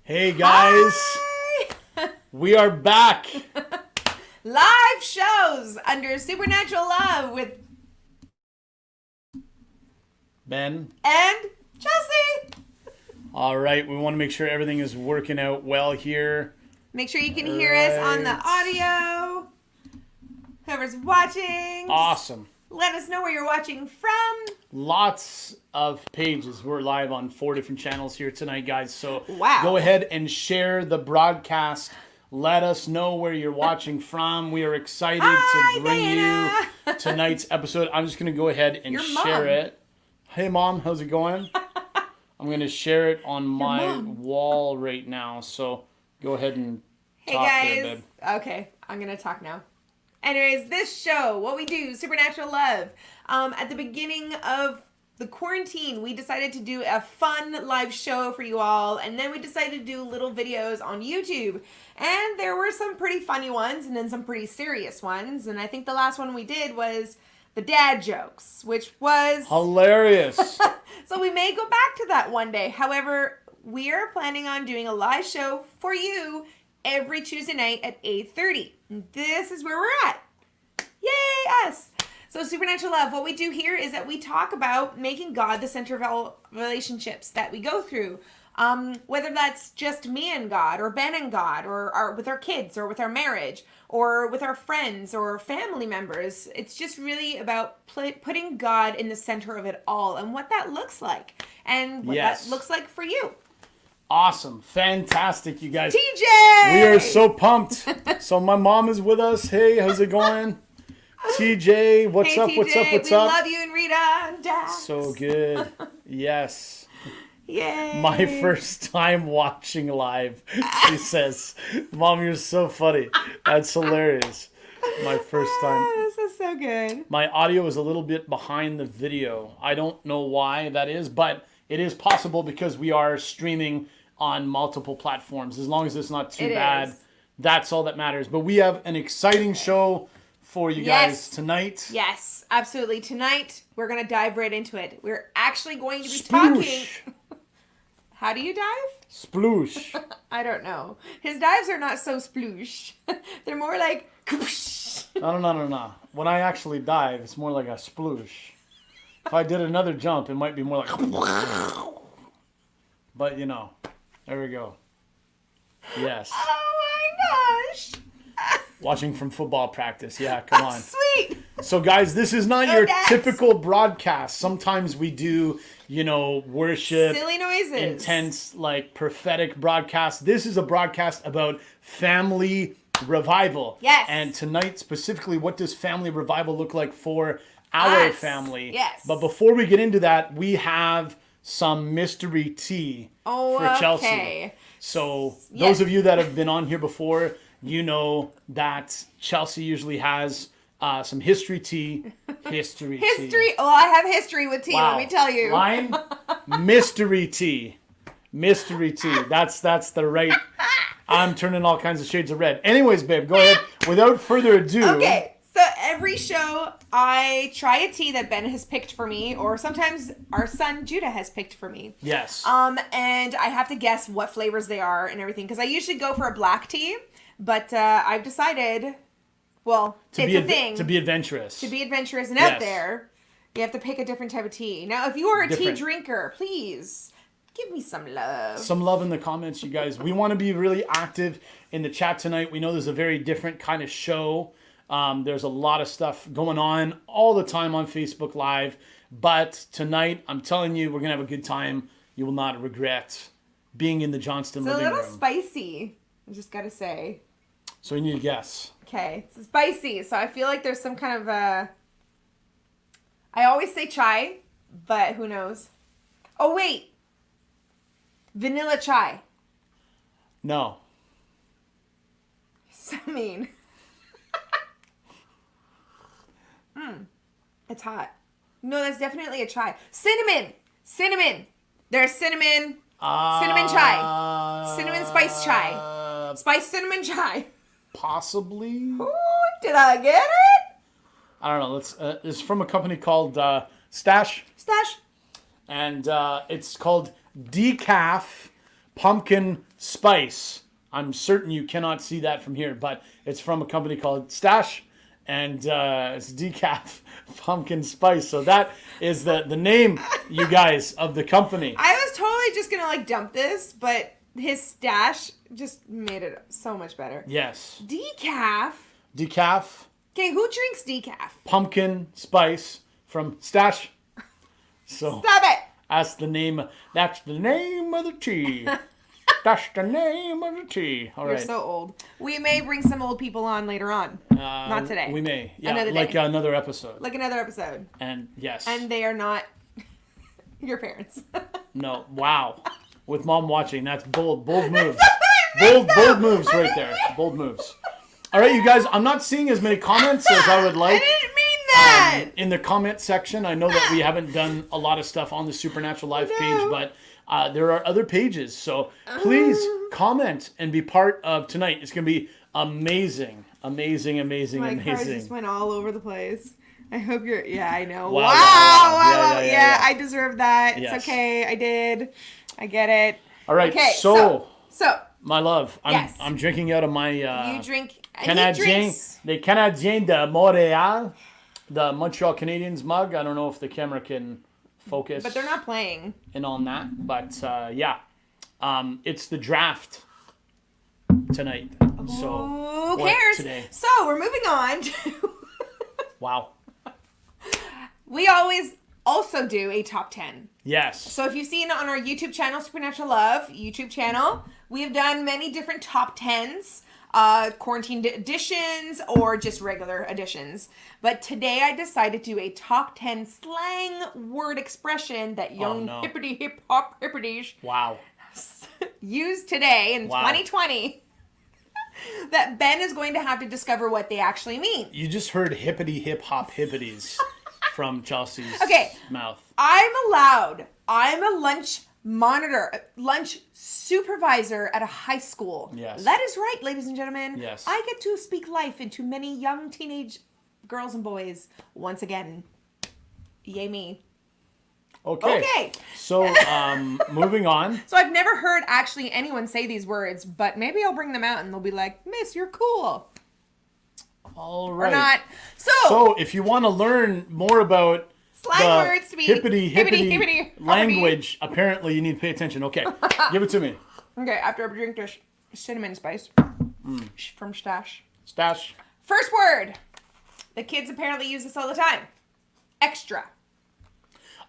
Hey guys, we are back. Live shows under Supernatural Love with Ben and Chelsey. All right, we want to make sure everything is working out well here. Make sure you can hear us on the audio. Whoever's watching. Awesome. Let us know where you're watching from. Lots of pages. We're live on 4 different channels here tonight, guys. So wow. Go ahead and share the broadcast. Let us know where you're watching from. We are excited to bring Diana. you tonight's episode. I'm just going to go ahead and share it. Hey, Mom. How's it going? I'm going to share it on my wall right now. So go ahead and talk there, babe. Okay, I'm going to talk now. Anyways, this show, what we do, Supernatural Love. At the beginning of the quarantine, we decided to do a fun live show for you all. And then we decided to do little videos on YouTube. And there were some pretty funny ones and then some pretty serious ones. And I think the last one we did was the dad jokes, which was hilarious. So we may go back to that one day. However, we are planning on doing a live show for you every Tuesday night at 8:30. This is where we're at. Yay, us! So Supernatural Love, what we do here is that we talk about making God the center of all relationships that we go through. Whether that's just me and God, or Ben and God, or with our kids, or with our marriage, or with our friends, or family members. It's just really about putting God in the center of it all, and what that looks like, and what that looks like for you. Awesome. Fantastic, you guys. TJ! We are so pumped. So my mom is with us. Hey, how's it going? TJ, what's up? TJ, What's up? What's we up? love you and Rita and Dax. So good. Yes. Yay. My first time watching live, she says. Mom, you're so funny. That's hilarious. My first time. This is so good. My audio is a little bit behind the video. I don't know why that is, but it is possible because we are streaming on multiple platforms. As long as it's not too bad, that's all that matters. But we have an exciting show for you guys tonight. Yes, absolutely. Tonight, we're going to dive right into it. We're actually going to be talking... How do you dive? Sploosh. I don't know. His dives are not so sploosh. They're more like... No. When I actually dive, it's more like a sploosh. If I did another jump, it might be more like... But, you know, there we go. Yes. Oh my gosh. Watching from football practice. Yeah, come on. Sweet. So, guys, this is not your typical broadcast. Sometimes we do, worship. Silly noises. Intense, prophetic broadcast. This is a broadcast about family revival. Yes. And tonight, specifically, what does family revival look like for our family? Yes. But before we get into that, we have some mystery tea for Chelsea. So, those of you that have been on here before, you know that Chelsea usually has some history tea. History tea. Oh, I have history with tea, let me tell you. Line? Mystery tea. Mystery tea. That's the right... I'm turning all kinds of shades of red. Anyways, babe, go ahead. Without further ado... Okay, so every show I try a tea that Ben has picked for me, or sometimes our son Judah has picked for me. Yes. And I have to guess what flavors they are and everything, because I usually go for a black tea. But I've decided, it's a thing. To be adventurous. To be adventurous and out there, you have to pick a different type of tea. Now, if you are a tea drinker, please give me some love. Some love in the comments, you guys. We want to be really active in the chat tonight. We know there's a very different kind of show. There's a lot of stuff going on all the time on Facebook Live. But tonight, I'm telling you, we're going to have a good time. You will not regret being in the Johnston living room. It's a little spicy, I just got to say. So you need to guess. Okay, it's spicy, so I feel like there's some kind of I always say chai, but who knows? Oh, wait. Vanilla chai. No. So mean. It's hot. No, that's definitely a chai. Cinnamon. There's cinnamon. Cinnamon chai. Cinnamon spice chai. Spice cinnamon chai. Possibly. Ooh, did I get it? I don't know. It's from a company called Stash. Stash. And it's called decaf pumpkin spice. I'm certain you cannot see that from here, but it's from a company called Stash, and it's decaf pumpkin spice. So that is the name, you guys, of the company. I was totally just gonna like dump this, but his stash just made it so much better. Yes. Decaf. Decaf Okay, who drinks decaf? pumpkin spice from Stash. So Stop it. that's the name. That's the name of the tea. That's the name of the tea. All You're right. so old. We may bring some old people on later on. Not today. We may. Yeah, Another like day. another episode. Like another episode. And yes. And they are not your parents. No. Wow. With mom watching, that's bold moves. Bold moves right there. Bold moves. All right, you guys. I'm not seeing as many comments as I would I like. didn't mean that. In the comment section, I know that we haven't done a lot of stuff on the Supernatural Live page, but there are other pages. So please comment and be part of tonight. It's going to be amazing. Amazing. My car just went all over the place. I hope you're... Yeah, I know. Wow. Wow. Yeah. I deserve that. Yes. It's okay. I did. I get it. All right, Okay, so my love, Yes. I'm drinking out of my... you drink... the Canadien de Montréal, the Montreal Canadiens mug. I don't know if the camera can focus. But they're not playing. And on that, but yeah, it's the draft tonight. So Who or cares? today? So we're moving on to... Wow. We always also do a top 10. Yes. So if you've seen on our YouTube channel, Supernatural Love YouTube channel, we have done many different top 10s, quarantine editions or just regular editions. But today I decided to do a top 10 slang word expression that young hippity hip hop hippities Wow. use today in Wow. 2020 that Ben is going to have to discover what they actually mean. You just heard hippity hip hop hippities from Chelsea's mouth. I'm a lunch monitor, lunch supervisor at a high school. Yes. That is right, ladies and gentlemen. Yes. I get to speak life into many young teenage girls and boys once again. Yay me. Okay. So moving on. So I've never heard actually anyone say these words, but maybe I'll bring them out and they'll be like, Miss, you're cool. All right. Or not. So if you want to learn more about slang words to be hippity language, apparently you need to pay attention. Okay, give it to me. Okay, after I drink this cinnamon spice from Stash. Stash. First word. The kids apparently use this all the time. Extra.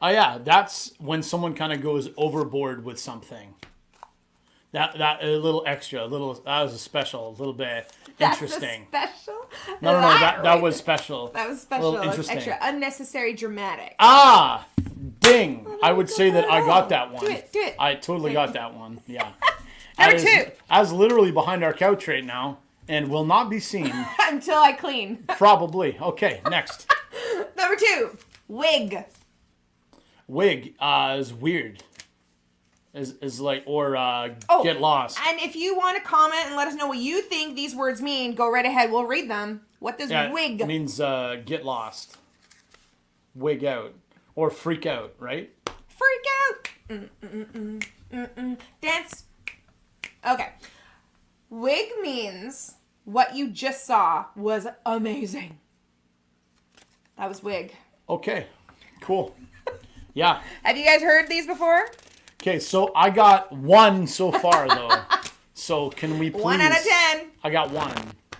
Oh yeah, that's when someone kind of goes overboard with something. That a little extra, that was a special, a little bit interesting. That's special? No, that was special. That was special. A little interesting. Extra. Unnecessary dramatic. Ah, ding! I would say that I got that one. Do it. I totally got that one. Yeah. Number two. As literally behind our couch right now, and will not be seen. Until I clean. Probably. Okay, next. Number two. Wig. Wig is weird. Is like, or get lost. And if you want to comment and let us know what you think these words mean, go right ahead. We'll read them. What does wig? It means get lost. Wig out. Or freak out, right? Freak out. Dance. Okay. Wig means what you just saw was amazing. That was wig. Okay. Cool. Yeah. Have you guys heard these before? Okay, so I got one so far, though. So can we please... 1 out of 10. I got one.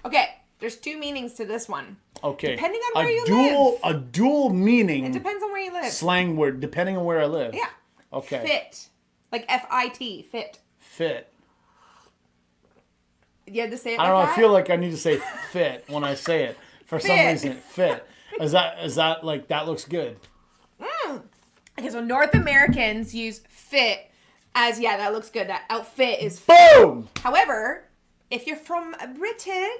Okay, there's two meanings to this one. Okay. Depending on where you live. A dual meaning... It depends on where you live. Slang word, depending on where I live. Yeah. Okay. Fit. Like F-I-T. Fit. Fit. You had to say it I don't like know, that? I feel like I need to say fit when I say it. For some Fit. reason, fit. Is that like, that looks good? Okay, so North Americans use fit as, yeah, that looks good. That outfit is Boom! However, if you're from Britain,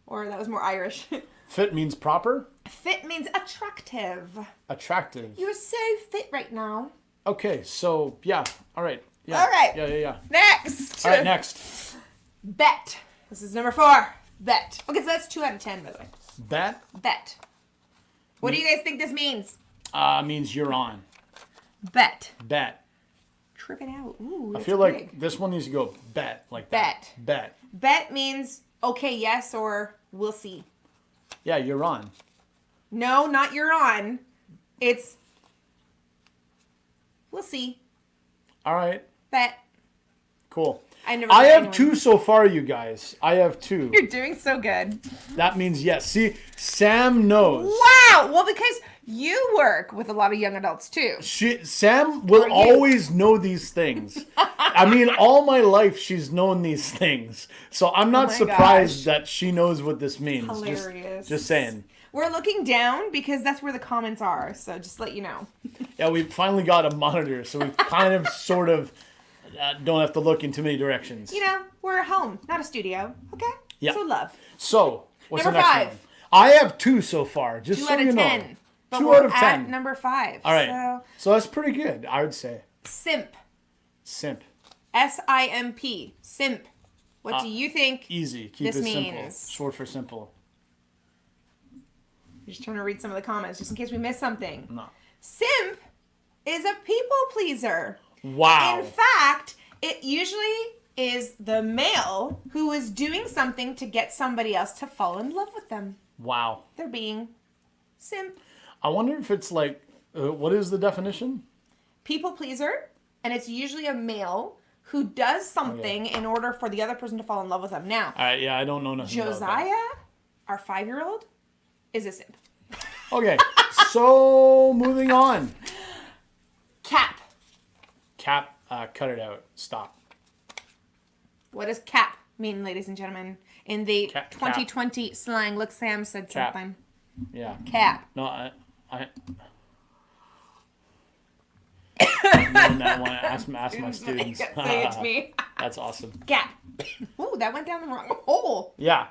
or that was more Irish, Fit means proper? fit means attractive. Attractive. You're so fit right now. Okay, so, yeah. All right. Yeah. All right. Yeah. Next. All right, next. Bet. This is number 4. Bet. Okay, so that's 2 out of 10, by the way. Bet? Bet. What do you guys think this means? Means you're on. Bet. Bet. tripping out. Ooh, I that's feel big. like this one needs to go bet. Like Bet. that. Bet. Bet means okay, yes, or we'll see. Yeah, you're on. No, not you're on. It's we'll see. All right. Bet. Cool. I I have anyone. 2 so far, you guys. I have 2. You're doing so good. That means yes. See, Sam knows. Wow. Well, because you work with a lot of young adults too. Sam will Or you. always know these things. I mean, all my life she's known these things. So I'm not my surprised gosh. that she knows what this means. Hilarious. Just saying. We're looking down because that's where the comments are. So just let you know. Yeah, we finally got a monitor, so we kind of, sort of don't have to look in too many directions. You know, we're at home, not a studio. Okay? Yeah. So love. So, what's Number the next 5. one? I have 2 so far, just 2 so out of you 10. know. But 2 we're out of at 10. number 5. All right. So that's pretty good, I would say. Simp. Simp. S-I-M-P. Simp. What do you think? Easy. Keep This it simple. means- Short for simple. Just trying to read some of the comments just in case we missed something. No. Simp is a people pleaser. Wow. In fact, it usually is the male who is doing something to get somebody else to fall in love with them. Wow. They're being simp. I wonder if it's like, what is the definition? People pleaser, and it's usually a male who does something in order for the other person to fall in love with them. Now, All right, yeah, I don't know nothing about Josiah, that. our 5-year-old, is a simp. Okay, so moving on. Cap. Cap, cut it out. Stop. What does cap mean, ladies and gentlemen? In the Cap. 2020 slang, look, Sam said Cap. something. Yeah. Cap. No, I known that one. Ask my students. Say it to me. That's awesome. Cap. Ooh, that went down the wrong hole. Yeah.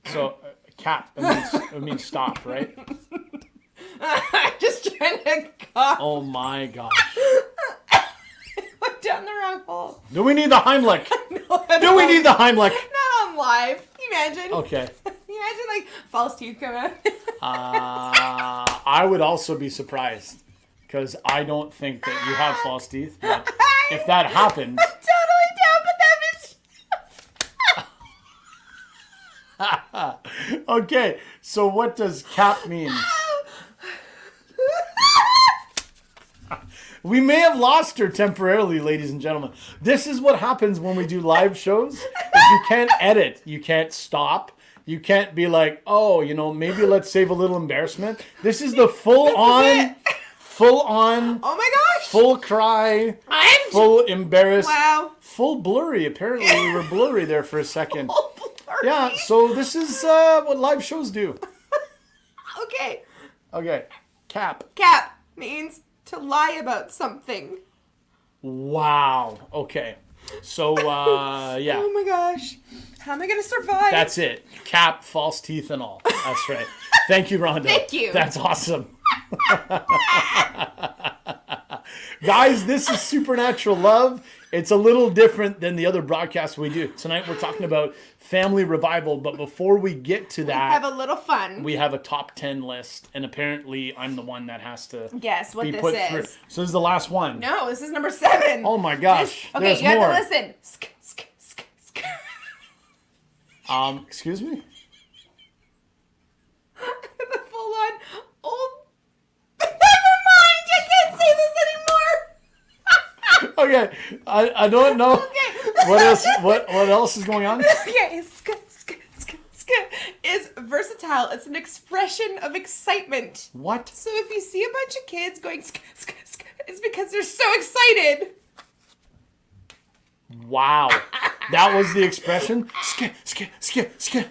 So cap it means stop, right? Just trying to cough. Oh my gosh. Went down the wrong hole. Do we need the Heimlich? No, Do we need the Heimlich? Not on live. Can you imagine? Okay. Can you imagine like false teeth come out? I would also be surprised because I don't think that you have false teeth. But if that happens, I'm totally down, but that is. okay. So what does cap mean? We may have lost her temporarily, ladies and gentlemen. This is what happens when we do live shows. Is you can't edit. You can't stop. You can't be like, oh, maybe let's save a little embarrassment. This is the full on, Oh my gosh. full cry, I'm full embarrassed, Wow. full blurry. Apparently we were blurry there for a second. Oh, blurry. Yeah, so this is what live shows do. Okay. Okay, cap. Cap means to lie about something. Wow. Okay. So, yeah. Oh my gosh. How am I going to survive? That's it. Cap, false teeth, and all. That's right. Thank you, Rhonda. Thank you. That's awesome. Guys, this is Supernatural Love. It's a little different than the other broadcasts we do. Tonight we're talking about family revival, but before we get to that, Have a little fun. we have a top 10 list, and apparently I'm the one that has to Guess what be this put is. through. So this is the last one. No, this is number 7. Oh my gosh. Okay, There's you have more. to listen. Excuse me? The full on old. Never mind. I can't say this anymore. Okay, I don't know Okay. what else. What else is going on? Okay, is versatile. It's an expression of excitement. What? So if you see a bunch of kids going, it's because they're so excited. Wow, that was the expression. Sk. SK.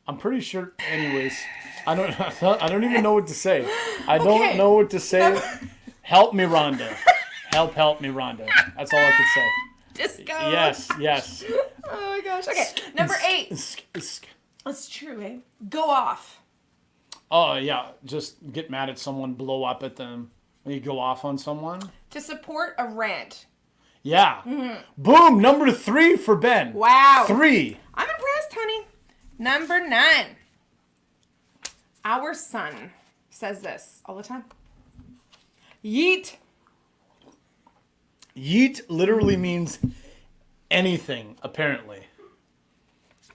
I'm pretty sure. Anyways, I don't even know what to say. I Okay. don't know what to say. Help me, Rhonda. Help me, Rhonda. That's all I could say. Disco. Yes. Oh my gosh. Okay, number 8. That's true, eh? Go off. Oh yeah, just get mad at someone, blow up at them. You go off on someone. To support a rant. Yeah. Boom. Number 3 for Ben. Wow. 3. I'm impressed, honey. Number 9. Our son says this all the time. Yeet. Yeet literally means anything, apparently.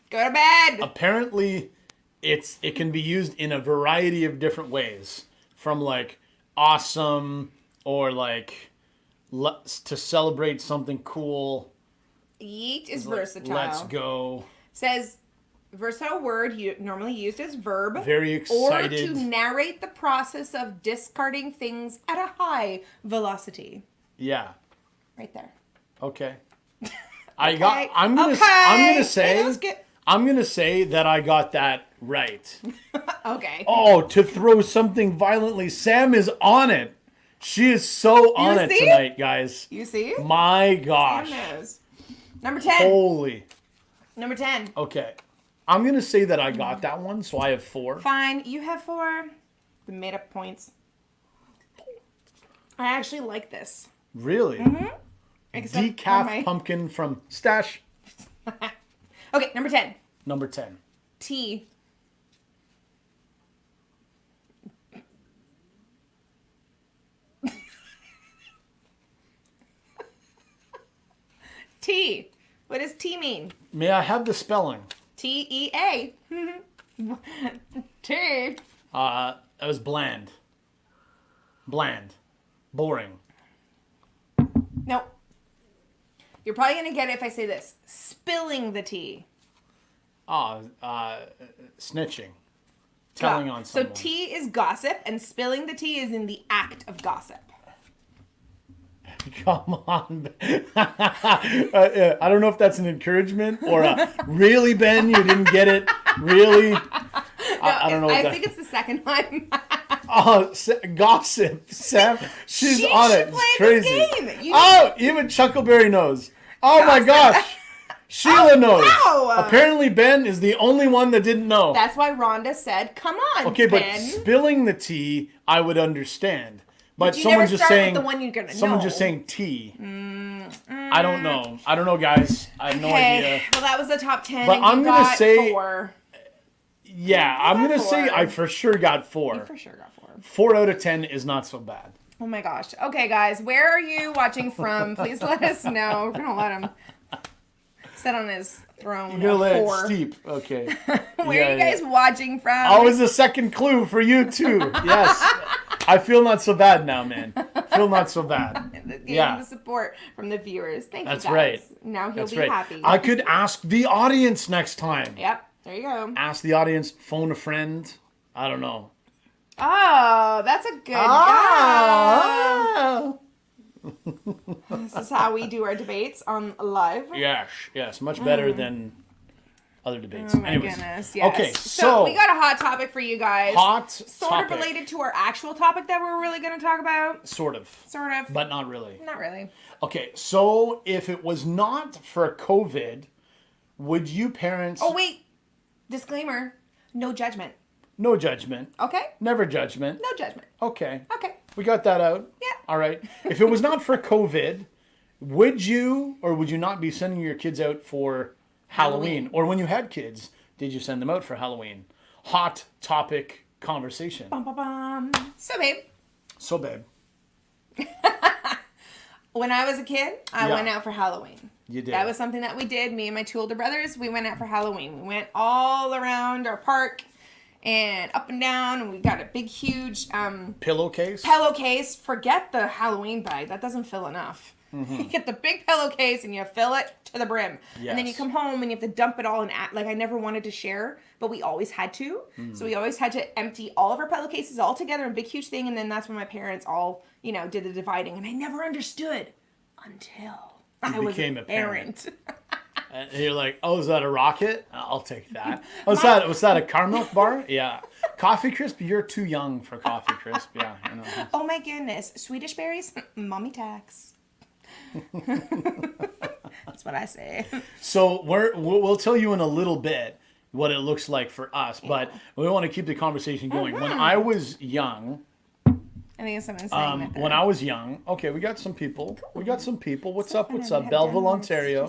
Go to bed. Apparently, it can be used in a variety of different ways. From like awesome or like to celebrate something cool. Yeet is Like, versatile. let's go. Says versatile word normally used as verb. Very excited. Or to narrate the process of discarding things at a high velocity. Yeah. Right there. Okay. I'm I'm gonna say that I got that right. Okay. Oh, to throw something violently. Sam is on it. She is so on it tonight, guys. You see? My gosh. Sam knows. Number 10. Holy. Number 10. Okay. I'm going to say that I got that one, so I have 4. Fine. You have 4. The made up points. I actually like this. Really? Mm-hmm. Except Decaf pumpkin from Stash. Okay, number 10. Number 10. Tea. Tea. What does tea mean? May I have the spelling? T-E-A. Tea. That was bland. Bland. Boring. Nope. You're probably going to get it if I say this. Spilling the tea. Snitching. Telling on someone. So tea is gossip, and spilling the tea is in the act of gossip. Come on. I don't know if that's an encouragement or a really, Ben, you didn't get it. Really? I don't know. I think it's the second one. Gossip. Sam, she's on it. It's crazy. This game. Even Chuckleberry knows. Oh my gosh. Sheila knows. Wow. Apparently Ben is the only one that didn't know. That's why Rhonda said, come on, okay, but Ben. spilling the tea, I would understand. But you someone never just start saying, with the one you're gonna someone know. just saying tea. I don't know. I don't know, guys. I have no idea. Well, that was the top 10. But and I'm you gonna got say- 4. Yeah, I'm got gonna say 4. I for sure got 4. You for sure got 4. 4 out of 10 is not so bad. Oh my gosh. Okay, guys, where are you watching from? Please let us know. We're gonna let him sit on his throne. You're gonna let it 4. steep. Okay. Where are you guys watching from? Always a second clue for you too. Yes. I feel not so bad now, man. Feel not so bad. Getting the support from the viewers. Thank That's you guys. right. Now he'll That's be right. happy. I could ask the audience next time. Yep. There you go. Ask the audience, phone a friend. I don't know. Oh, that's a good Ah. This is how we do our debates on live. Yes. Much better than other debates. Oh my Anyways. goodness, yes. Okay, so we got a hot topic for you guys. Sort of topic. related to our actual topic that we're really going to talk about. Sort of. But not really. Not really. Okay, so if it was not for COVID, would you parents... Oh, wait. Disclaimer. No judgment. No judgment. Okay? Never judgment. No judgment. Okay. Okay. We got that out. Yeah. All right. If it was not for COVID, would you or would you not be sending your kids out for Halloween? Or when you had kids, did you send them out for Halloween? Hot topic conversation. Bum, bum, bum. So, babe. When I was a kid, I went out for Halloween. You did. That was something that we did. Me and my 2 older brothers, we went out for Halloween. We went all around our park and up and down, and we got a big, huge Pillowcase? pillowcase. Forget the Halloween bag. That doesn't fill enough. Mm-hmm. You get the big pillowcase and you fill it to the brim. Yes. And then you come home and you have to dump it all in. Like, I never wanted to share, but we always had to. So we always had to empty all of our pillowcases all together in a big, huge thing. And then that's when my parents all, did the dividing. And I never understood until I became a parent. And you're like, oh, is that a rocket? I'll take that. Was that a caramel bar? Yeah. Coffee Crisp? You're too young for Coffee Crisp. Yeah. I know. Oh my goodness. Swedish berries? Mommy tax. That's what I say. So we'll tell you in a little bit what it looks like for us, but we want to keep the conversation going. When I was young... I think someone's saying that. When I was young, okay, we got some people. What's up? Belleville, Ontario.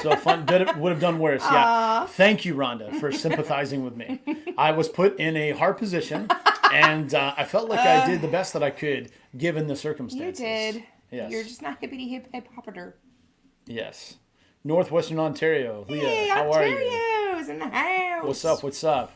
So fun. Would have done worse. Yeah. Thank you, Rhonda, for sympathizing with me. I was put in a hard position And I felt like I did the best that I could given the circumstances. You did. Yes. You're just not hippity hip hopper. Yes. Northwestern Ontario. Leah, Hey, how are you? Ontario's in the house. What's up? What's up?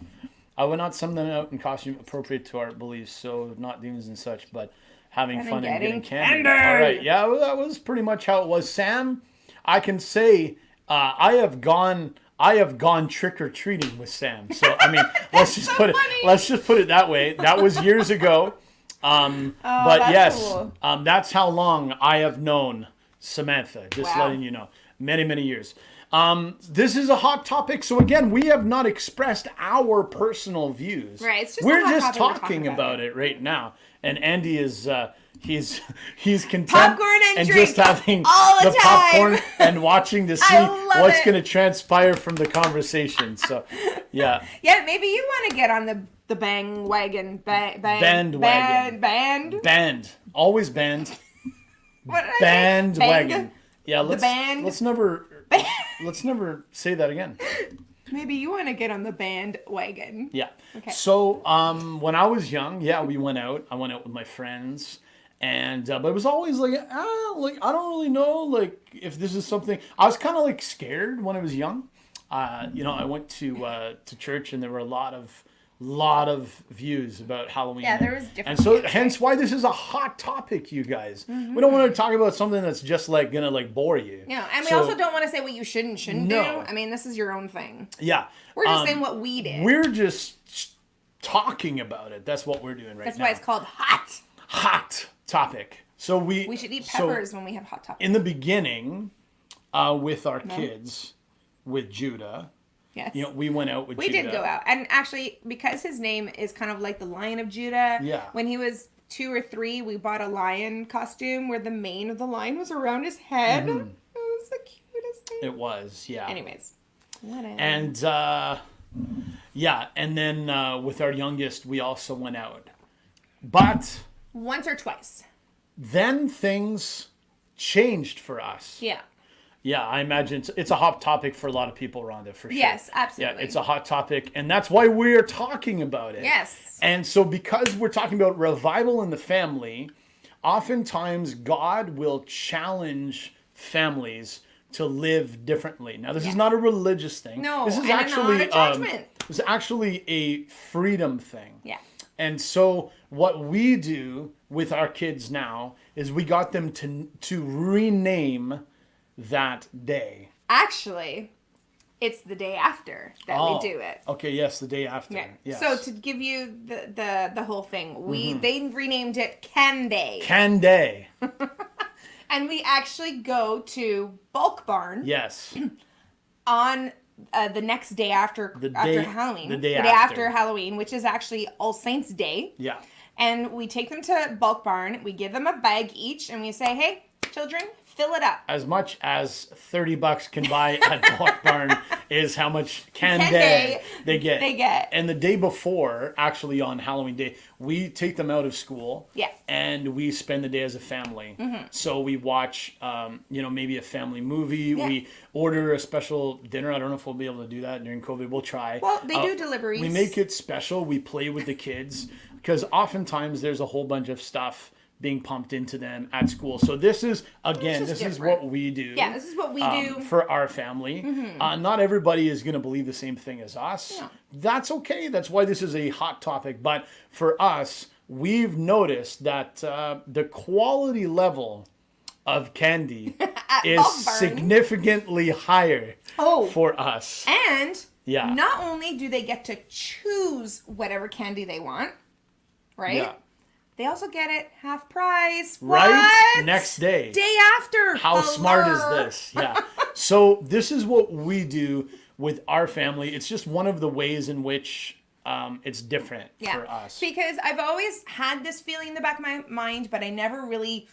I would not sum them out in costume appropriate to our beliefs, so not demons and such, but having fun and getting candy. All right. Yeah, well, that was pretty much how it was. Sam, I can say I have gone trick or treating with Sam. So I mean, let's just put it that way. That was years ago. But yes, cool. That's how long I have known Samantha. Just letting you know, many years. This is a hot topic. So again, we have not expressed our personal views. Right. It's just we're just talking about it right now. And Andy is he's content popcorn and just having all the time. popcorn and watching to see what's it. going to transpire from the conversation. So, yeah. Yeah, maybe you want to get on the bang wagon. Band. Always band. What did I say? Bandwagon. Yeah, let's never say that again. Maybe you want to get on the bandwagon. Yeah. Okay. So, when I was young, we went out. I went out with my friends, and but it was always like I don't really know, like if this is something. I was kind of like scared when I was young. I went to church, and there were a lot of views about Halloween. Yeah, there was different. And so, hence why this is a hot topic, you guys. Mm-hmm. We don't want to talk about something that's just like gonna like bore you. Yeah, and we also don't want to say what you shouldn't do. I mean, this is your own thing. Yeah, we're just saying what we did. We're just talking about it. That's what we're doing right now. That's why it's called hot topic. So we should eat peppers when we have hot topics. In the beginning, with our kids, with Judah. Yes. We went out with Judah. We did go out. And actually, because his name is kind of like the Lion of Judah, when he was 2 or 3, we bought a lion costume where the mane of the lion was around his head. Mm-hmm. It was the cutest thing. It was, yeah. Anyways. Whatever. And, and then with our youngest, we also went out. But... once or twice. Then things changed for us. Yeah. Yeah, I imagine it's a hot topic for a lot of people, Rhonda, for sure. Yes, absolutely. Yeah, it's a hot topic, and that's why we're talking about it. Yes. And so because we're talking about revival in the family, oftentimes God will challenge families to live differently. Now, this is not a religious thing. No, this is not a judgment. This is actually a freedom thing. Yeah. And so what we do with our kids now is we got them to rename that day. Actually, it's the day after that we do it. Okay, yes, the day after. Yeah. Yes. So to give you the whole thing, they renamed it Can Day. Can Day. And we actually go to Bulk Barn. Yes. On the next day after Halloween. The day after Halloween, which is actually All Saints Day. Yeah. And we take them to Bulk Barn. We give them a bag each, and we say, "Hey, children, fill it up." As much as $30 can buy at Bulk Barn is how much Can Day they get. They get. And the day before, actually on Halloween Day, we take them out of school. Yeah. And we spend the day as a family. Mm-hmm. So we watch, maybe a family movie. Yeah. We order a special dinner. I don't know if we'll be able to do that during COVID. We'll try. Well, they do deliveries. We make it special. We play with the kids because oftentimes there's a whole bunch of stuff being pumped into them at school. So this is, again, is what we do. Yeah, this is what we do. For our family. Mm-hmm. Not everybody is going to believe the same thing as us. Yeah. That's okay. That's why this is a hot topic. But for us, we've noticed that the quality level of candy is significantly higher for us. And not only do they get to choose whatever candy they want, right? Yeah. They also get it half price. Right? What? Next day. Day after. How smart is this? Yeah. So this is what we do with our family. It's just one of the ways in which it's different for us. Because I've always had this feeling in the back of my mind, but I never really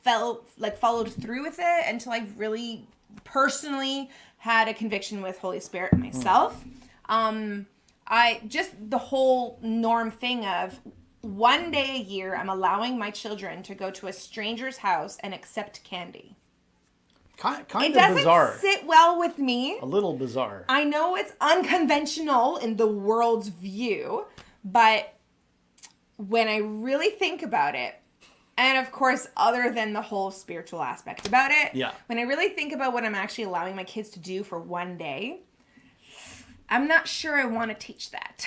followed through with it until I really personally had a conviction with Holy Spirit myself. I just the whole norm thing of one day a year, I'm allowing my children to go to a stranger's house and accept candy. Kind of bizarre. It doesn't sit well with me. A little bizarre. I know it's unconventional in the world's view, but when I really think about it, and of course, other than the whole spiritual aspect about it, Yeah. when I really think about what I'm actually allowing my kids to do for one day, I'm not sure I want to teach that.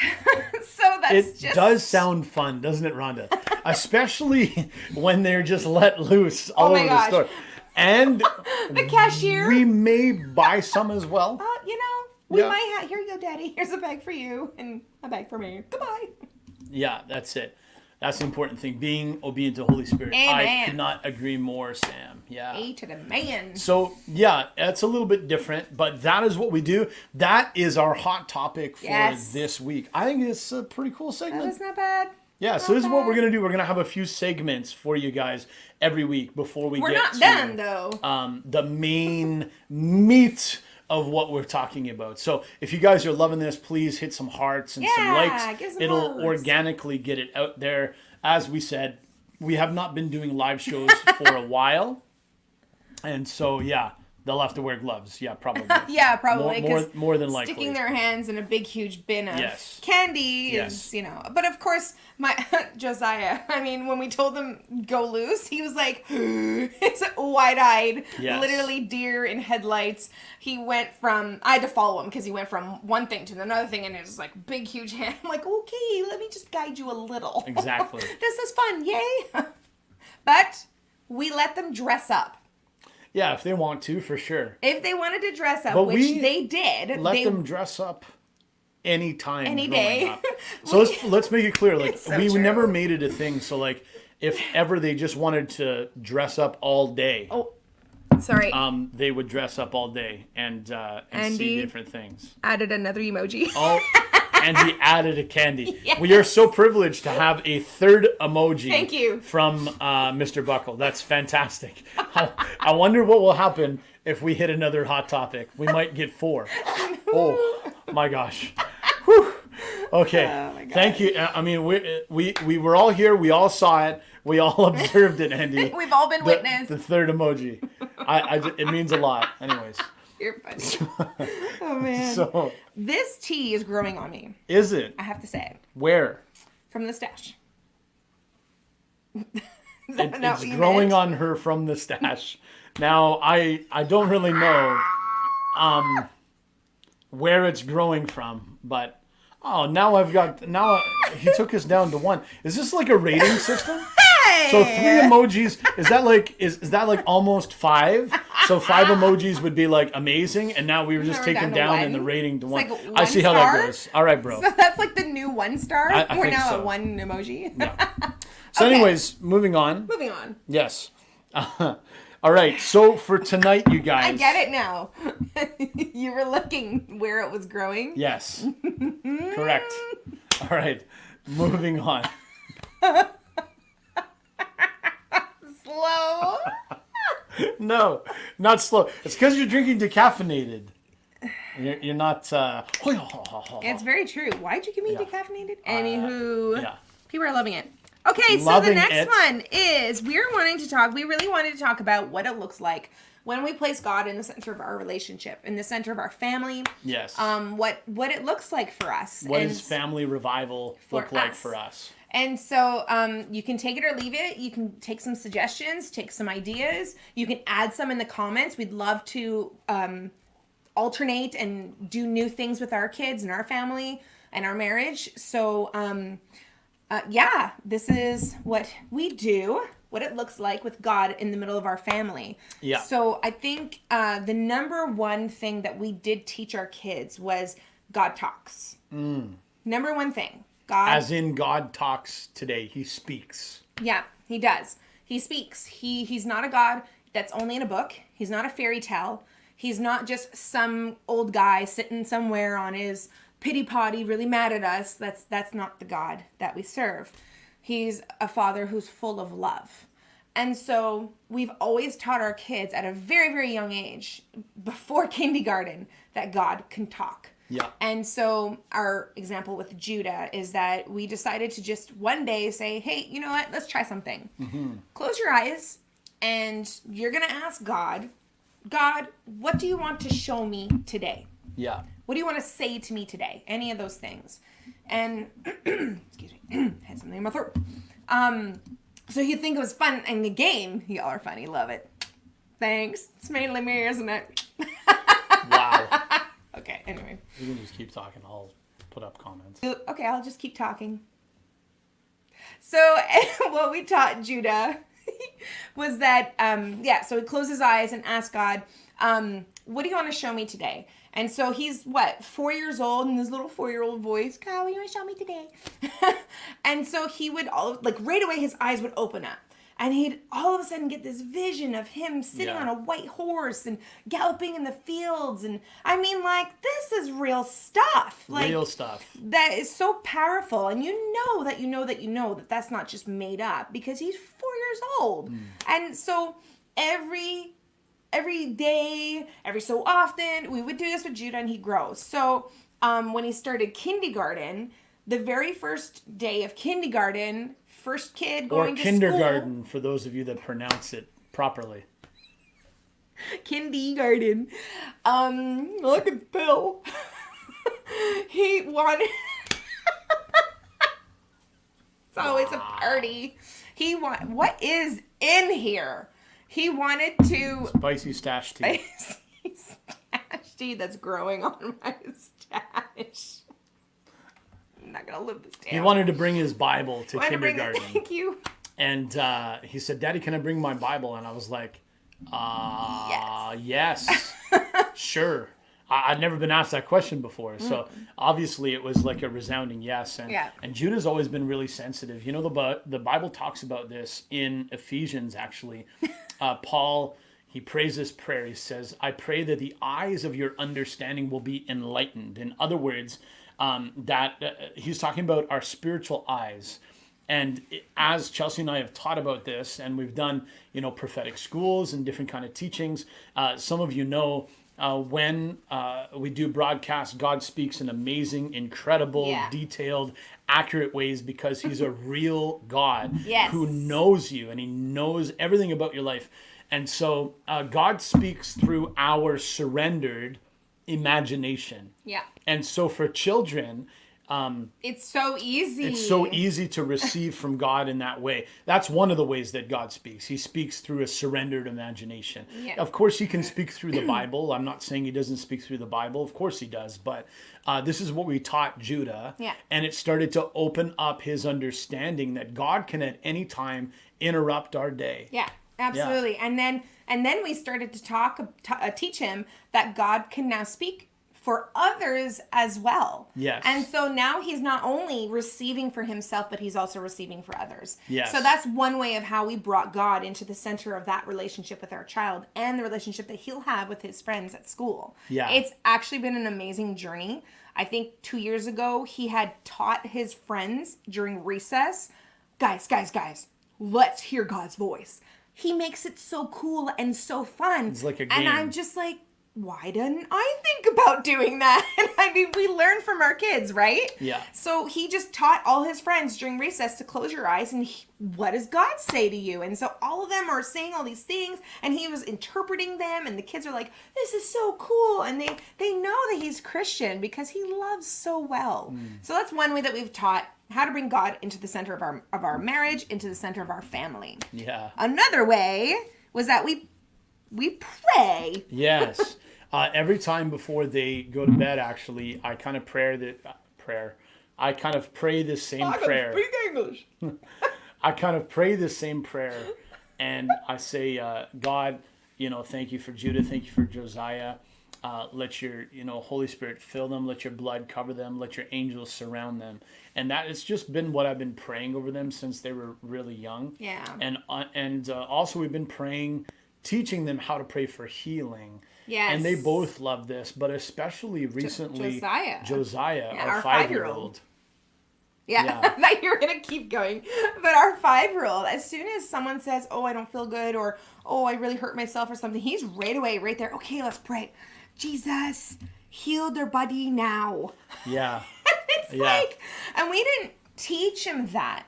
So that's It does sound fun, doesn't it, Rhonda? Especially when they're just let loose all over the store. And the cashier. we may buy some as well. We might have. Here you go, Daddy. Here's a bag for you and a bag for me. Goodbye. Yeah, that's it. That's the important thing. Being obedient to the Holy Spirit. Amen. I could not agree more, Sam. Yeah. A to the man. So, yeah, it's a little bit different, but that is what we do. That is our hot topic for this week. I think it's a pretty cool segment. That's not bad. Yeah, so this is what we're going to do. We're going to have a few segments for you guys every week before we We're get not to done, though. The main meat of what we're talking about. So if you guys are loving this, please hit some hearts and some likes. Give some It'll hearts. organically get it out there. As we said, we have not been doing live shows for a while. And so, yeah, they'll have to wear gloves. Yeah, probably. Yeah, probably. More than likely. Sticking their hands in a big, huge bin of Yes. candy is, But of course, my Josiah, I mean, when we told him go loose, he was like, it's wide-eyed, literally deer in headlights. He went from, I had to follow him because he went from one thing to another thing, and it was like big, huge hand. I'm like, okay, let me just guide you a little. Exactly. This is fun, yay! But we let them dress up. Yeah, if they want to, for sure. If they wanted to dress up, But which they did. Let them dress up anytime. Any day. Up. So let's make it clear. Like, so we true. never made it a thing. So, like, if ever they just wanted to dress up all day, sorry. they would dress up all day and see different things. Added another emoji. Oh, Andy added a candy. Yes. We are so privileged to have a third emoji. Thank you. From Mr. Buckle. That's fantastic. I wonder what will happen if we hit another hot topic. We might get 4. Oh my gosh. Whew. Okay. Oh my God. Thank you. I mean, we were all here. We all saw it. We all observed it, Andy. We've all been witness. The third emoji. It means a lot. Anyways. You're funny. Oh man. So this tea is growing on me. Is it? I have to say. Where? From the stash. It's growing on her from the stash. Now I don't really know where it's growing from, but he took us down to 1. Is this like a rating system? Hey! So 3 emojis, is that like almost 5? So 5 emojis would be like amazing, and now we were just taken down in the rating to 1. Like I see how that goes. All right, bro. So that's like the new 1 star. I We're think now so. at 1 emoji. Yeah. So anyways, moving on. Moving on. Yes. All right. So for tonight, you guys. I get it now. You were looking where it was growing. Yes. Correct. All right. Moving on. Slow. No, not slow. It's because you're drinking decaffeinated. You're not. It's very true. Why'd you give me decaffeinated? Anywho, yeah. People are loving it. Okay, so Loving the next it. one is we really wanted to talk about what it looks like when we place God in the center of our relationship, in the center of our family. Yes. What it looks like for us. What does family revival look like for us? And so you can take it or leave it. You can take some suggestions, take some ideas. You can add some in the comments. We'd love to alternate and do new things with our kids and our family and our marriage. So this is what we do, what it looks like with God in the middle of our family. Yeah. So I think the number one thing that we did teach our kids was God talks. Number one thing. God, as in God talks today. He speaks. Yeah, he does. He speaks. He's not a God that's only in a book. He's not a fairy tale. He's not just some old guy sitting somewhere on his pity potty really mad at us. That's not the God that we serve. He's a father who's full of love. And so we've always taught our kids at a very, very young age, before kindergarten, that God can talk. Yeah. And so our example with Judah is that we decided to just one day say, hey, you know what? Let's try something. Mm-hmm. Close your eyes and you're going to ask God, what do you want to show me today? Yeah. What do you want to say to me today? Any of those things. And, excuse me, had something in my throat. So he'd think it was fun in the game. Y'all are funny, love it. Thanks. It's mainly me, isn't it? Wow. Okay, anyway. You can just keep talking. I'll put up comments. Okay, I'll just keep talking. So what we taught Judah was that, so he closed his eyes and asked God, what do you want to show me today? And so he's, 4 years old, in his little 4-year-old voice, God, what do you want to show me today? And so he would, right away, his eyes would open up. And he'd all of a sudden get this vision of him sitting on a white horse and galloping in the fields. And I mean, this is real stuff. Real stuff. That is so powerful. And that that's not just made up because he's 4 years old. And so every day, every so often, we would do this with Judah and he grows. So when he started kindergarten, the very first day of kindergarten, first kid going to kindergarten, for those of you that pronounce it properly. Kindergarten. Look at Bill. He wanted... It's always a party. What is in here? He wanted to... Spicy stash tea. Spicy stash tea that's growing on my stash. I'm not gonna live this down. He wanted to bring his Bible to kindergarten. Thank you. And he said, Daddy, can I bring my Bible? And I was like, yes, sure. I'd never been asked that question before. So obviously it was like a resounding yes. And Judah's always been really sensitive. You know, the Bible talks about this in Ephesians, actually. Paul, he prays this prayer. He says, I pray that the eyes of your understanding will be enlightened. In other words, he's talking about our spiritual eyes. And as Chelsey and I have taught about this, and we've done, prophetic schools and different kind of teachings, some of you know when we do broadcasts, God speaks in amazing, incredible, detailed, accurate ways because he's a real God who knows you and he knows everything about your life. And so God speaks through our surrendered imagination. Yeah. And so for children, it's so easy. It's so easy to receive from God in that way. That's one of the ways that God speaks. He speaks through a surrendered imagination. Yeah. Of course, he can speak through the Bible. I'm not saying he doesn't speak through the Bible. Of course he does. But this is what we taught Judah. Yeah. And it started to open up his understanding that God can at any time interrupt our day. Yeah, absolutely. Yeah. And then we started to teach him that God can now speak for others as well. Yes. And so now he's not only receiving for himself, but he's also receiving for others. Yes. So that's one way of how we brought God into the center of that relationship with our child and the relationship that he'll have with his friends at school. Yeah. It's actually been an amazing journey. I think 2 years ago, he had taught his friends during recess, guys, let's hear God's voice. He makes it so cool and so fun. It's like a game. And I'm just like, why didn't I think about doing that? I mean, we learn from our kids, right? Yeah. So he just taught all his friends during recess to close your eyes and what does God say to you? And so all of them are saying all these things and he was interpreting them and the kids are like, this is so cool. And they know that he's Christian because he loves so well. So that's one way that we've taught how to bring God into the center of our marriage, into the center of our family. Yeah. Another way was that we pray. Yes. Every time before they go to bed, actually, I kind of I kind of pray this same prayer. Speak English. I kind of pray this same prayer, and I say, God, thank you for Judah, thank you for Josiah. Let your, Holy Spirit fill them. Let your blood cover them. Let your angels surround them. And that it's just been what I've been praying over them since they were really young. Yeah. And also we've been praying, teaching them how to pray for healing. Yes. And they both love this, but especially recently, Josiah, our 5-year-old. Yeah. I thought you were going to keep going. But our 5-year-old, as soon as someone says, oh, I don't feel good, or, oh, I really hurt myself or something, he's right away, right there. Okay, let's pray. Jesus, heal their body now. Yeah. It's like, and we didn't teach him that.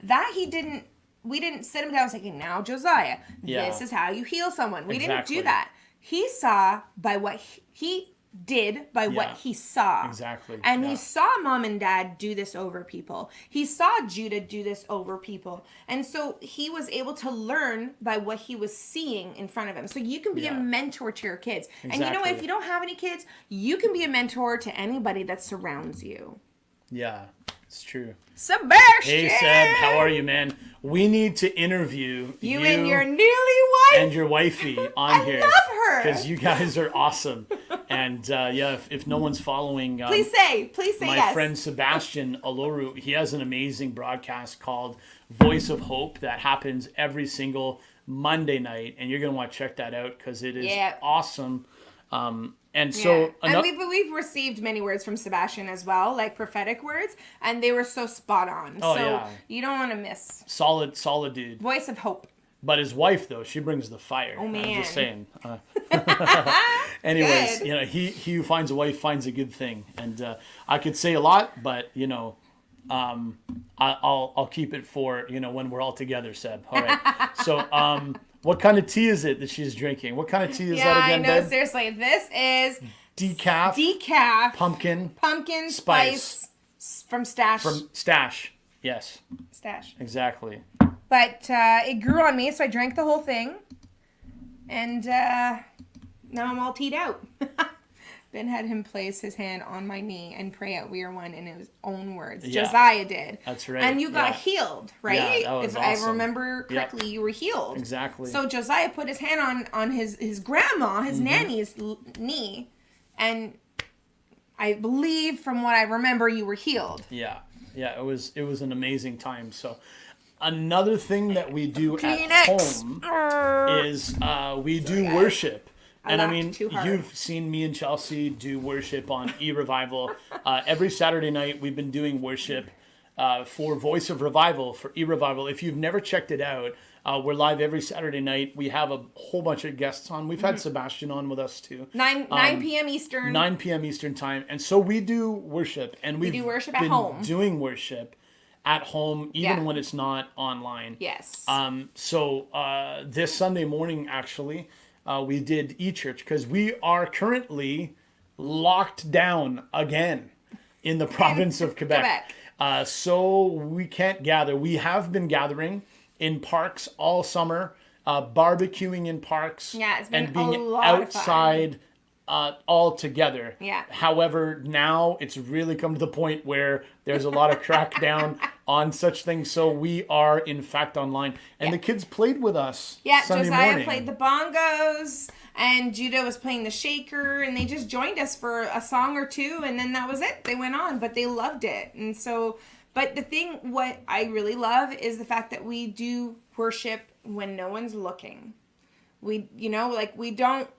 We didn't sit him down and say, okay, now Josiah, this is how you heal someone. We didn't do that. He saw by what he did by what he saw. Exactly. And he saw mom and dad do this over people. He saw Judah do this over people. And so he was able to learn by what he was seeing in front of him. So you can be a mentor to your kids. Exactly. And you know, if you don't have any kids, you can be a mentor to anybody that surrounds you. Yeah, it's true. Sebastian! Hey, Seb, how are you, man? We need to interview you and your newlywed and your wifey on here. I love her because you guys are awesome. And if no one's following, please say my yes. friend Sebastian Oloru, he has an amazing broadcast called Voice of Hope that happens every single Monday night, and you're gonna want to check that out because it is awesome. And we've received many words from Sebastian as well, like prophetic words, and they were so spot on. You don't want to miss. Solid dude. Voice of Hope. But his wife, though, she brings the fire. Oh, man. I'm just saying. Anyways, he who finds a wife finds a good thing. And I could say a lot, but, I'll keep it for, when we're all together, Seb. All right. So, what kind of tea is it that she's drinking? What kind of tea is that again, I know, babe? seriously. This is... Decaf. Pumpkin spice. From Stash. From Stash. Yes. Stash. Exactly. But it grew on me, so I drank the whole thing. And now I'm all teed out. Ben had him place his hand on my knee and pray out "We are one" in his own words. Yeah. Josiah did. That's right. And you got healed, right? Yeah, that was if awesome. I remember correctly, you were healed. Exactly. So Josiah put his hand on his grandma, his nanny's knee, and I believe from what I remember, you were healed. Yeah. It was an amazing time. So another thing that we do Kleenex. At home is we do worship. And I mean, too hard. you've seen me and Chelsea do worship on E-Revival. Every Saturday night, we've been doing worship for Voice of Revival, for E-Revival. If you've never checked it out, we're live every Saturday night. We have a whole bunch of guests on. We've had Sebastian on with us, too. 9 p.m. Eastern. 9 p.m. Eastern time. And so we do worship. And we do worship been at home. doing worship at home, even when it's not online. Yes. So this Sunday morning, actually... we did e-church because we are currently locked down again in the province of Quebec. So we can't gather. We have been gathering in parks all summer, barbecuing in parks, it's been and being a lot outside all together. Yeah. However, now it's really come to the point where there's a lot of crackdown on such things. So we are, in fact, online. And the kids played with us Sunday Josiah morning. played the bongos, and Judah was playing the shaker, and they just joined us for a song or two, and then that was it. They went on, but they loved it. And so, but the thing, what I really love is the fact that we do worship when no one's looking. We don't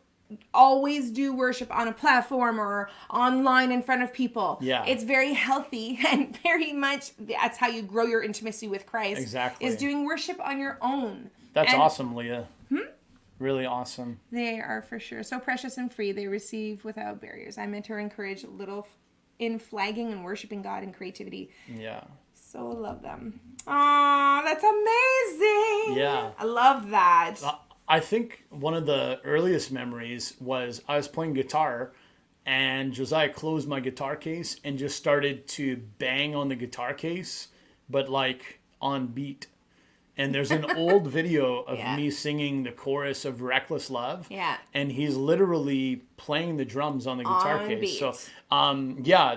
always do worship on a platform or online in front of people. Yeah. It's very healthy and very much that's how you grow your intimacy with Christ. Exactly. Is doing worship on your own. That's awesome, Leah. Really awesome. They are for sure. So precious and free. They receive without barriers. I meant to encourage little in flagging and worshiping God and creativity. Yeah. So love them. Aw, that's amazing. Yeah. I love that. I think one of the earliest memories was I was playing guitar and Josiah closed my guitar case and just started to bang on the guitar case, but like on beat. And there's an old video of me singing the chorus of Reckless Love. Yeah. And he's literally playing the drums on the guitar On case. beat. So,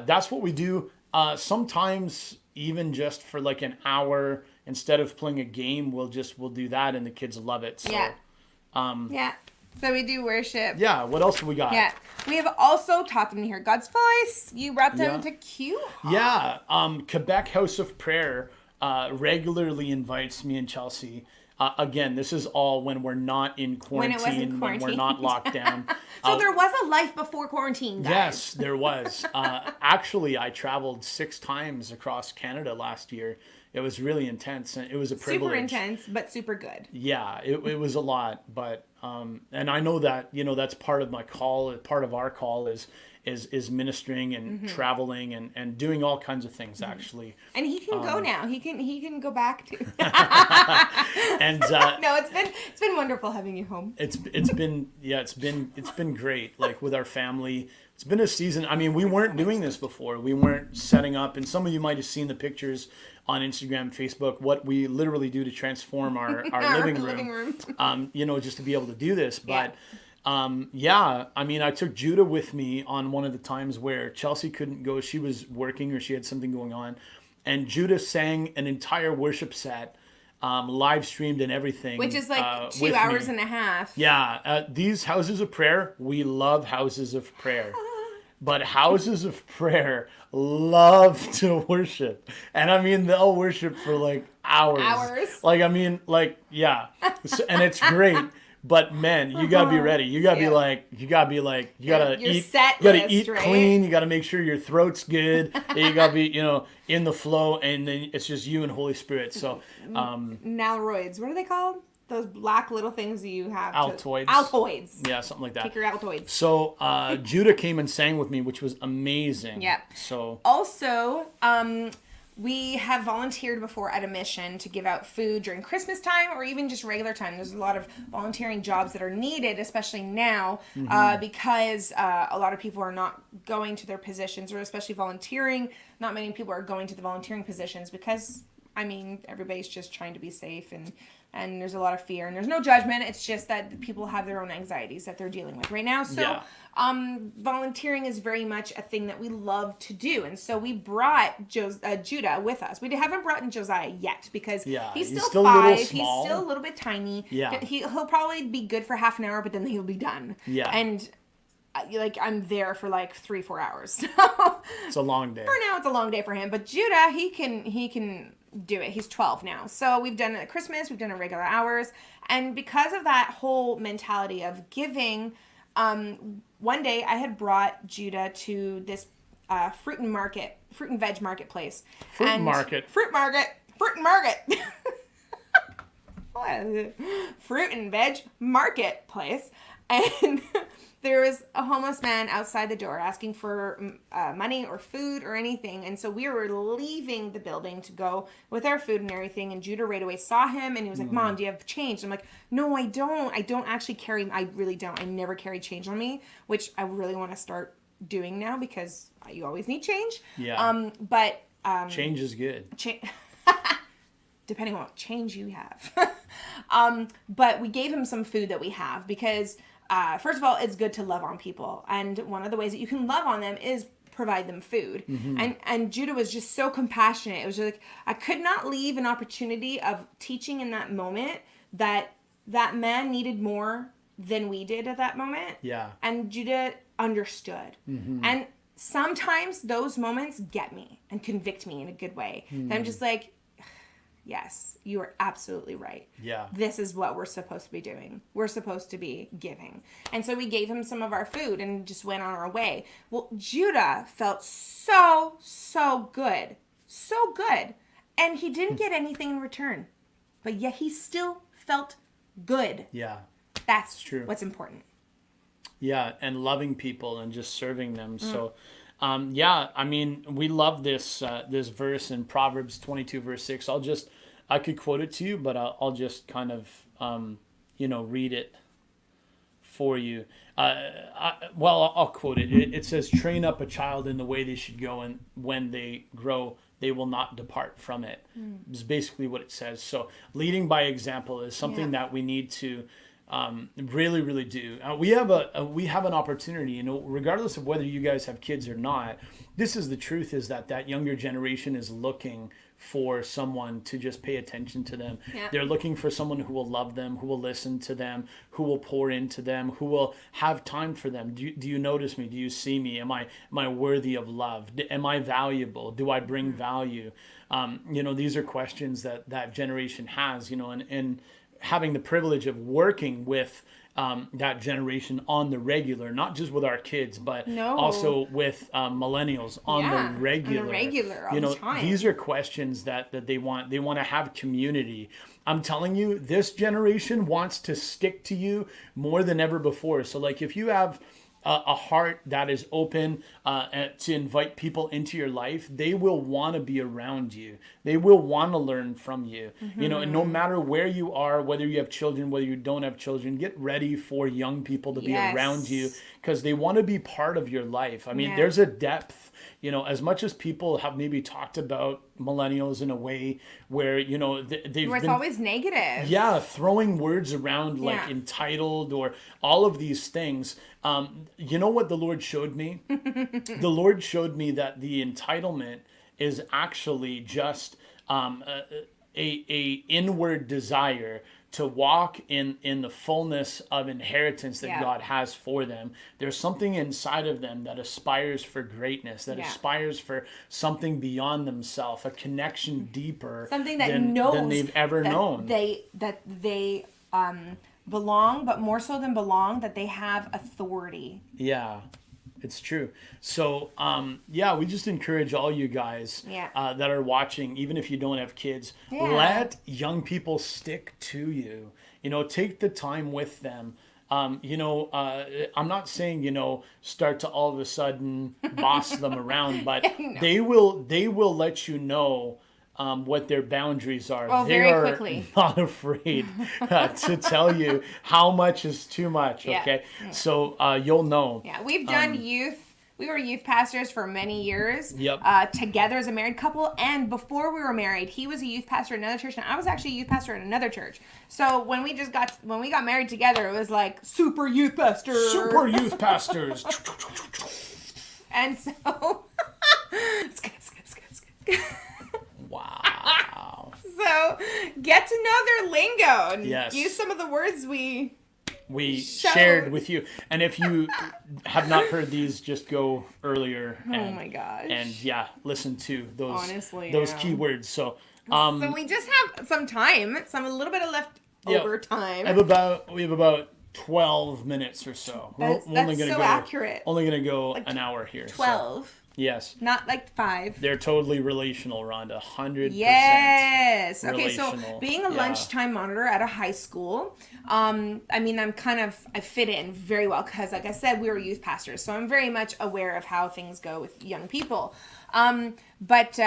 that's what we do. Sometimes even just for like an hour, instead of playing a game, we'll do that and the kids love it. So, So we do worship. Yeah, what else have we got? Yeah. We have also taught them to hear God's voice. You brought them to Q. Yeah. Quebec House of Prayer regularly invites me and Chelsea. Again, this is all when we're not in quarantine, when we're not locked down. So there was a life before quarantine, guys. Yes, there was. Actually, I traveled 6 times across Canada last year. It was really intense, and it was a privilege. Super intense, but super good. Yeah, it was a lot, but and I know that that's part of my call. Part of our call is is ministering and traveling and doing all kinds of things actually. And he can go now. He can go back to. And No, it's been wonderful having you home. it's been great. Like with our family, it's been a season. I mean, we weren't doing this before. We weren't setting up, and some of you might have seen the pictures on Instagram, Facebook, what we literally do to transform our living room. Just to be able to do this. But I mean, I took Judah with me on one of the times where Chelsey couldn't go. She was working or she had something going on. And Judah sang an entire worship set, live streamed and everything. Which is like 2 hours and a half. Yeah. These houses of prayer, we love houses of prayer. But houses of prayer love to worship. And I mean, they'll worship for like hours. Like, I mean, like, yeah. And it's great. But man, you gotta be ready. You gotta be like, you gotta eat right? clean. You gotta make sure your throat's good. You gotta be, in the flow, and then it's just you and Holy Spirit. So, Nalroids. What are they called? Those black little things that you have. Altoids. Altoids. Yeah, something like that. Take your Altoids. So, Judah came and sang with me, which was amazing. Yep. So. Also, we have volunteered before at a mission to give out food during Christmas time or even just regular time. There's a lot of volunteering jobs that are needed, especially now, because a lot of people are not going to their positions, or especially volunteering. Not many people are going to the volunteering positions because, I mean, everybody's just trying to be safe, and there's a lot of fear, and there's no judgment. It's just that people have their own anxieties that they're dealing with right now. So volunteering is very much a thing that we love to do. And so we brought Judah with us. We haven't brought in Josiah yet because he's still 5. He's still a little bit tiny. Yeah. He'll probably be good for half an hour, but then he'll be done. Yeah. And I'm there for like 3-4 hours. It's a long day. For now, it's a long day for him. But Judah, he can do it. He's 12 now. So we've done it at Christmas. We've done it regular hours. And because of that whole mentality of giving, one day I had brought Judah to this fruit and veg marketplace. Fruit and market. Fruit and veg marketplace. And there was a homeless man outside the door asking for money or food or anything. And so we were leaving the building to go with our food and everything. And Judah right away saw him and he was like, Mom, do you have change? I'm like, no, I don't. I don't actually carry. I really don't. I never carry change on me, which I really want to start doing now because you always need change. Yeah. But change is good. Depending on what change you have. But we gave him some food that we have because first of all, it's good to love on people. And one of the ways that you can love on them is provide them food. And Judah was just so compassionate. It was just like, I could not leave an opportunity of teaching in that moment that man needed more than we did at that moment. Yeah. And Judah understood. And sometimes those moments get me and convict me in a good way. And I'm just like, yes, you are absolutely right. Yeah. This is what we're supposed to be doing. We're supposed to be giving. And so we gave him some of our food and just went on our way. Well, Judah felt so good. So good. And he didn't get anything in return. But yet he still felt good. Yeah. That's true. What's important. Yeah, and loving people and just serving them. So I mean, we love this this verse in Proverbs 22 verse 6. I could quote it to you, but I'll just kind of read it for you. I'll quote it. It says, "Train up a child in the way they should go, and when they grow, they will not depart from it." Is basically what it says. So leading by example is something that we need to really do. We have an opportunity, regardless of whether you guys have kids or not. This is the truth, is that younger generation is looking for someone to just pay attention to them. Yeah. They're looking for someone who will love them, who will listen to them, who will pour into them, who will have time for them. Do you notice me? Do you see me? Am I worthy of love? Am I valuable? Do I bring value? These are questions that generation has, and having the privilege of working with that generation on the regular, not just with our kids, but also with millennials on the regular. On the regular, all the time. These are questions that they want. They want to have community. I'm telling you, this generation wants to stick to you more than ever before. So, like, if you have a heart that is open to invite people into your life, they will want to be around you. They will want to learn from you. You know, and no matter where you are, whether you have children, whether you don't have children, get ready for young people to be around you, because they want to be part of your life. I mean, there's a depth, you know, as much as people have maybe talked about millennials in a way where, you know, they've Where it's been always negative. yeah, throwing words around like entitled or all of these things. You know what the Lord showed me? The Lord showed me that the entitlement is actually just a inward desire to walk in the fullness of inheritance that God has for them. There's something inside of them that aspires for greatness, that aspires for something beyond themselves, a connection deeper, something that than they've ever known. They belong, but more so than belong, that they have authority. Yeah. It's true. So, we just encourage all you guys that are watching, even if you don't have kids, let young people stick to you. You know, take the time with them. I'm not saying, you know, start to all of a sudden boss them around, but they will let you know what their boundaries are. Oh, they very are quickly. not afraid to tell you how much is too much. Okay, so you'll know. Yeah, we've done youth. We were youth pastors for many years. Yep. Together as a married couple, and before we were married, he was a youth pastor at another church, and I was actually a youth pastor at another church. So when we got married together, it was like super youth pastors. Super youth pastors. And so. Wow. So get to know their lingo and use some of the words we shared with you. And if you have not heard these, just go earlier. Oh my gosh. And listen to those keywords. So so we just have some time, a little bit of leftover time. We have about 12 minutes or so. That's so accurate. Only gonna go like an hour here. 12. So. Yes. Not like 5. They're totally relational, Rhonda. 100%. Yes. Okay, relational. so being a lunchtime monitor at a high school, I fit in very well because, like I said, we were youth pastors, so I'm very much aware of how things go with young people. But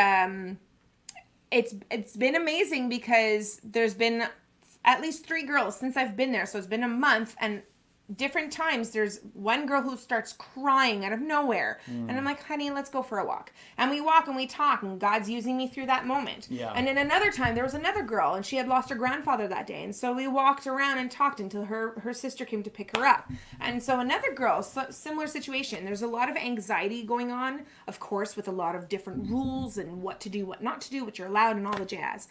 it's been amazing because there's been at least 3 girls since I've been there, so it's been a month, and different times there's one girl who starts crying out of nowhere and I'm like, honey, let's go for a walk, and we walk and we talk, and God's using me through that moment. And then another time there was another girl, and she had lost her grandfather that day, and so we walked around and talked until her sister came to pick her up. And so another girl, similar situation. There's a lot of anxiety going on, of course, with a lot of different rules and what to do, what not to do, what you're allowed, and all the jazz.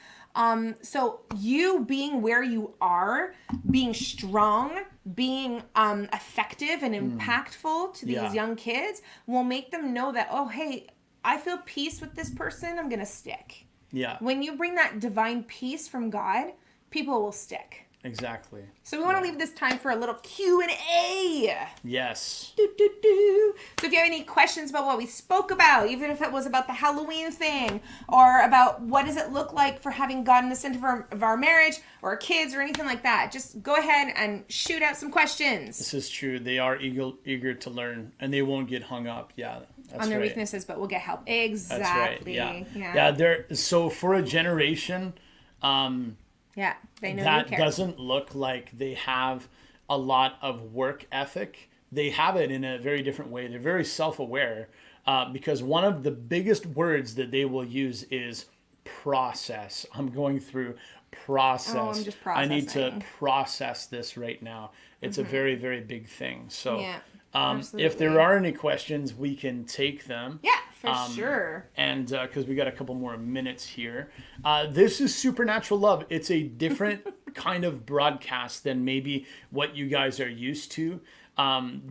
So you being where you are, being strong, being effective and impactful to these young kids will make them know that, oh, hey, I feel peace with this person, I'm going to stick. Yeah. When you bring that divine peace from God, people will stick. Exactly. So we want to leave this time for a little Q&A. Yes. So if you have any questions about what we spoke about, even if it was about the Halloween thing, or about what does it look like for having God in the center of our marriage or our kids or anything like that, just go ahead and shoot out some questions. This is true. They are eager to learn, and they won't get hung up. Yeah. That's on their weaknesses, but we'll get help. Exactly. That's right. Yeah. So for a generation, they know that doesn't look like they have a lot of work ethic. They have it in a very different way. They're very self-aware because one of the biggest words that they will use is process. I'm going through process. Oh, I'm just processing. I need to process this right now. It's a very, very big thing. So if there are any questions, we can take them. Yeah, for sure. And because we got a couple more minutes here. This is Supernatural Love. It's a different kind of broadcast than maybe what you guys are used to.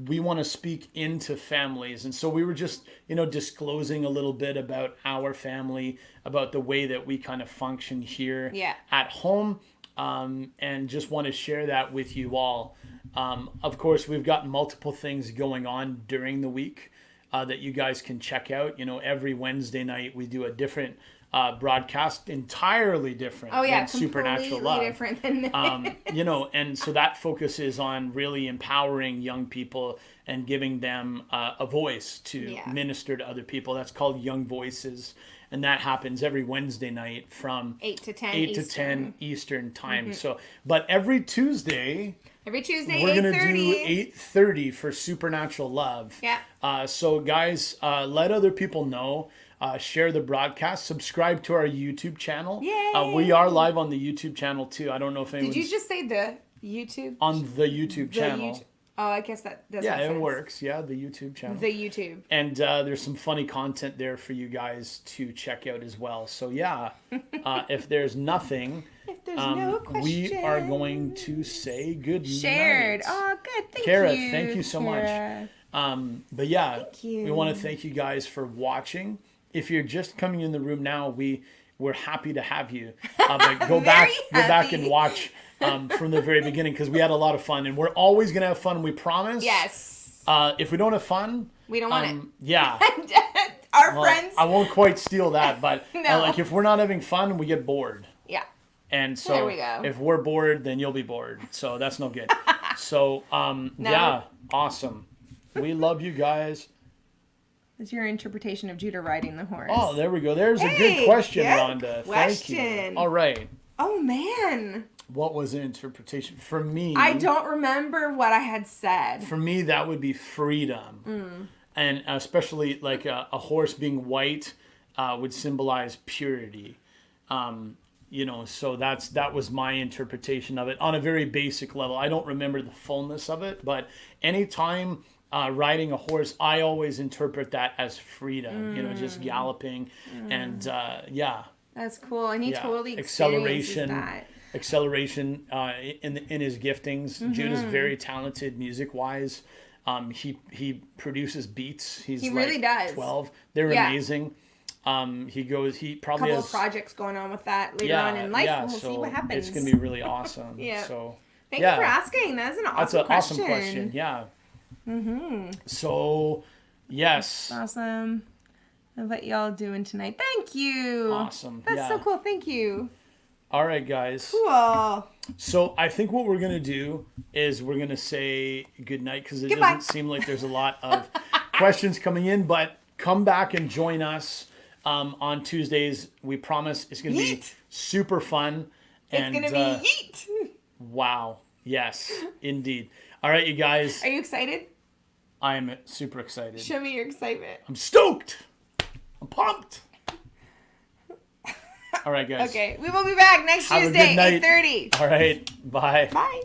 We want to speak into families. And so we were just, disclosing a little bit about our family, about the way that we kind of function here at home. And just want to share that with you all. Of course, we've got multiple things going on during the week that you guys can check out. Every Wednesday night we do a different broadcast, entirely different Oh yeah, than Supernatural completely Love. different than this. You know, and so that focuses on really empowering young people and giving them a voice to Yeah. minister to other people. That's called Young Voices, and that happens every Wednesday night from 8 to 10 8 to Eastern. Mm-hmm. 10 Eastern time. So, but every Tuesday Every Tuesday, we're 8:30. gonna do 8:30 for Supernatural Love. Yeah. So guys, let other people know. Share the broadcast. Subscribe to our YouTube channel. Yay! We are live on the YouTube channel too. I don't know if anyone's Did you just say the YouTube? on the YouTube channel. Oh, I guess that does Yeah, make it sense. works. Yeah, the YouTube channel. The YouTube. And there's some funny content there for you guys to check out as well. So yeah, if there's nothing, If there's no question. we are going to say good Shared. night. Oh, good. Thank Kara, you. thank you so Kara. much. But yeah, Thank you. we want to thank you guys for watching. If you're just coming in the room now, we're happy to have you. But go back and happy. watch from the very beginning, because we had a lot of fun, and we're always gonna have fun. We promise. Yes. If we don't have fun, We don't want it. yeah. Our Well, friends. I won't quite steal that, but No. like if we're not having fun, we get bored. Yeah. And so There we go. if we're bored, then you'll be bored. So that's no good. So yeah, awesome. We love you guys. What's your interpretation of Judah riding the horse? Oh, there we go. There's a Hey, good question, good Rhonda. Thank you. question. All right. Oh, man. What was an interpretation? For me, I don't remember what I had said. for me, that would be freedom. And especially like a horse being white would symbolize purity. You know, so that was my interpretation of it on a very basic level. I don't remember the fullness of it, but anytime riding a horse, I always interpret that as freedom, you know, just galloping and yeah. That's cool. And he Yeah. totally Acceleration. experiences that. In his giftings. Judah's very talented music wise. He produces beats. He really does. 12. They're Yeah. amazing. He probably Couple has of projects going on with that later on in life. And we'll so see what happens. it's gonna be really awesome. Yeah. So Thank yeah. you for asking. That's an awesome That's an question. awesome question. Yeah. So yes. Awesome. What y'all doing tonight? Thank you. Awesome. That's Yeah. so cool. Thank you. All right, guys. Cool. So I think what we're gonna do is we're gonna say goodnight, because it Goodbye. doesn't seem like there's a lot of questions coming in. But come back and join us on Tuesdays. We promise it's gonna be Yeet. super fun. It's going to be yeet. Wow. Yes, indeed. All right, you guys. Are you excited? I'm super excited. Show me your excitement. I'm stoked. I'm pumped. All right, guys. Okay. We will be back next Have a Tuesday, good night. 8:30. All right. Bye. Bye.